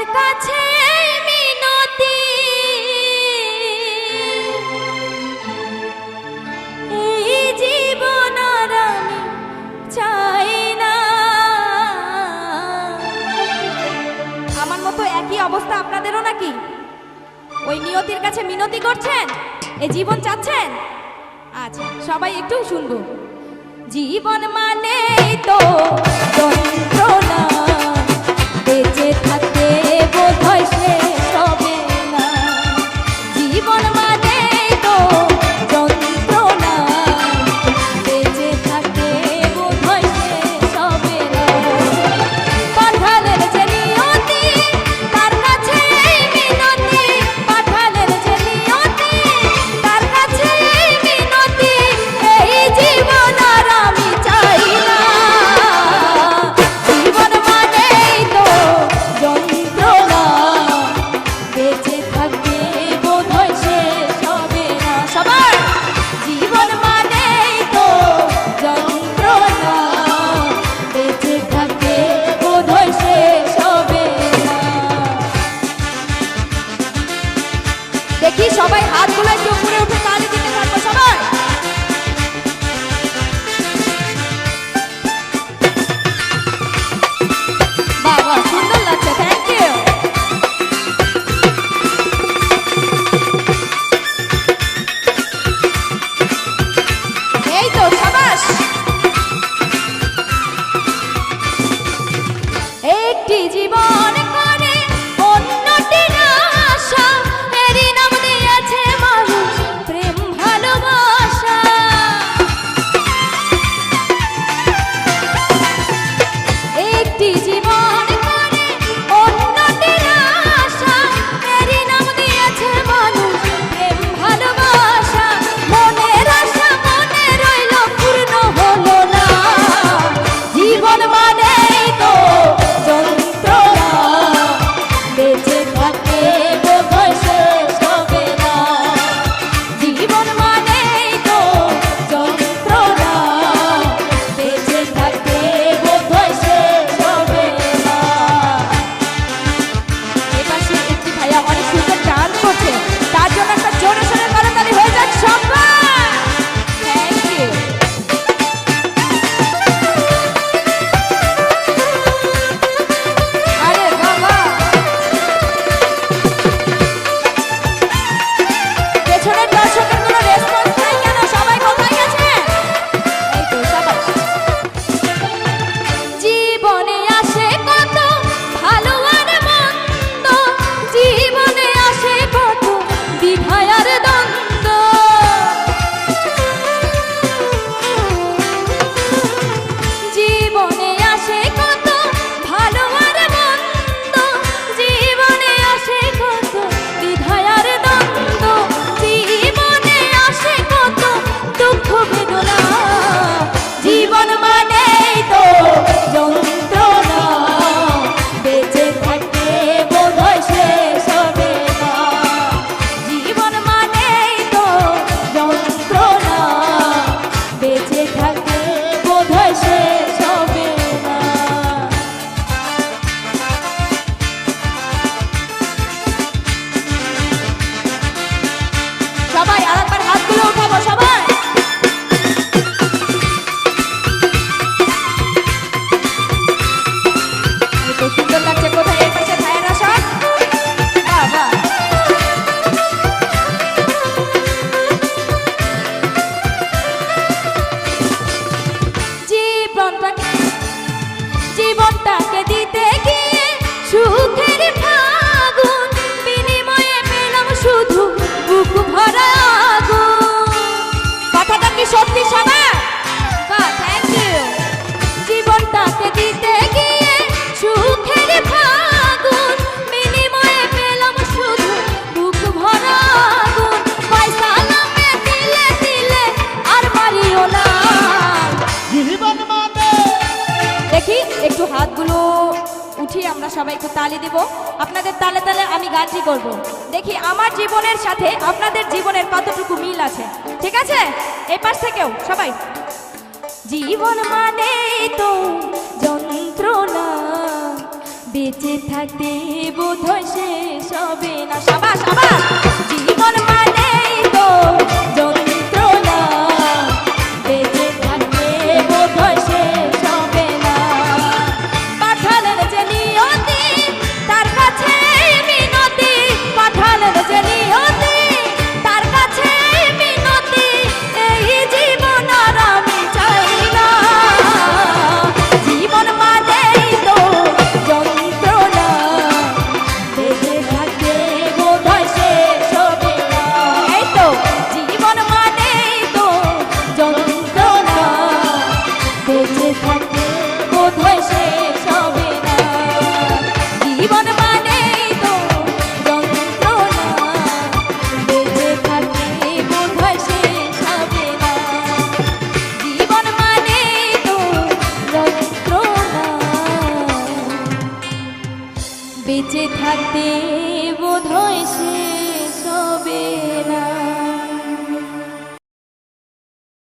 তার কাছে মিনতি এই জীবন আর আমি চাই না। আমার মতো একই অবস্থা আপনাদেরও নাকি? ওই নিয়তির কাছে মিনতি করছেন, এই জীবন চাচ্ছেন? আচ্ছা সবাই একটু শুনবো। জীবন মানে তো যন্ত্রণা, বেঁচে থাকতে বোধহয় শেষ হবে না। জীবন মানে তো যন্ত্রণা, বেঁচে থাকতে বোধহয় শেষ হবে না। পাঠালের যে নিয়তি তার কাছে মিনতি, পাঠালের যে নিয়তি তার কাছে মিনতি এই জীবন আর আমি চাই না। জীবন মানেই তো যন্ত্রণা, বেঁচে থাকতে বোধহয় শেষ হবে না। সবার জীবন মানেই তো যন্ত্রণা, বেঁচে থাকতে বোধহয় শেষ হবে না। দেখি সবাই হাতগুলো একটু উপরে উঠে তালি দিতে থাকবো সবাই। বাবা সুন্দর লাগছে, থ্যাংক ইউ। এই তো সাবাস। একটি জীবন করে অন্যটির আশা, এরই নাম দিয়েছে মানুষ প্রেম ভালোবাসা। একটি জীবন করে অন্যটির আশা, এরই নাম দিয়েছে মানুষ প্রেম ভালোবাসা। মনের আশা মনে রইল পূর্ণ হলো না। জীবন মানেই তো যন্ত্রণা, বেঁচে থাকতে বোধহয় শেষ হবে না। জীবন মানেই তো যন্ত্রণা, বেঁচে থাকতে বোধহয় শেষ হবে না। এপাশে একটি ভাইয়া অনেক সুন্দর ডান্স করছে, তার জন্য একটা জোরে সোরে করতালি হয়ে যাক সবাই। Thank you. আরে বাবা, পেছনের দর্শকের কোনো রেসপন্স নাই কেন? সবাই কোথায় গেছে? এই তো সাবাস। জীবনে আসে কত ভালো আর মন্দ, জীবনে আসে কত দ্বিধা আর দ্বন্দ্ব। জীবনে আসে কত ভালো আর মন্দ, জীবনে আসে কত দ্বিধা আর দ্বন্দ্ব। জীবনে আসে কত দুঃখ বেদনা। জীবন মানেই তো যন্ত্রণা, বেঁচে থাকতে বোধহয় শেষ হবে না। জীবন মানেই তো যন্ত্রণা, বেঁচে থাকতে বোধহয় শেষ হবে না। সবাই আরেকবার হাতগুলো উঠাবো সবাই। তো সুন্দর লাগছে, কোথায় এর পাশে ভাইয়েরা সব? বাবা জীবনটাকে দিতে গিয়ে সুখের ফাগুন, বিনিময়ে পেলাম শুধু বুক ভরা আগুন। কথাটা কি সত্যি সবাই? Thank you. জীবনটাকে দিতে গিয়ে সুখের ফাগুন, বিনিময়ে পেলাম শুধু বুক ভরা আগুন। পয়সা নামে দিলে দিলে আর মারিও না। জীবন মানে দেখি একটু হাতগুলো উঠিয়ে আমরা সবাই একটু তালি দিব। আপনাদের তালে তালে আমি গানটি করব। দেখি আমার জীবনের সাথে আপনাদের জীবনের কতটুকু মিল আছে। ঠিক আছে? এই পাশ থেকেও সবাই। জীবন মানে তো যন্ত্রণা, বেঁচে থাকতে বোধহয় শেষ হবে না। সাবাস সাবাস। জীবন মানেই তো যন্ত্রণা, বেঁচে থাকতে বোধহয় শেষ হবে না। পাঠালেন যে নিয়তি তার কাছে মিনতি, পাঠালেন যে নিয়তি তার কাছে মিনতি, এই জীবন আর আমি চাই না। জীবন মানেই তো যন্ত্রণা, বেঁচে থাকতে বোধহয় শেষ হবে না। এই তো জীবন মানেই তো যন্ত্রণা, বেঁচে থাকতে বোধহয় শেষ হবে না। জীবন মানেই তো যন্ত্রণা, বেঁচে থাকতে বোধহয় শেষ হবে না। জীবন মানেই তো যন্ত্রণা, বেঁচে থাকতে বোধহয়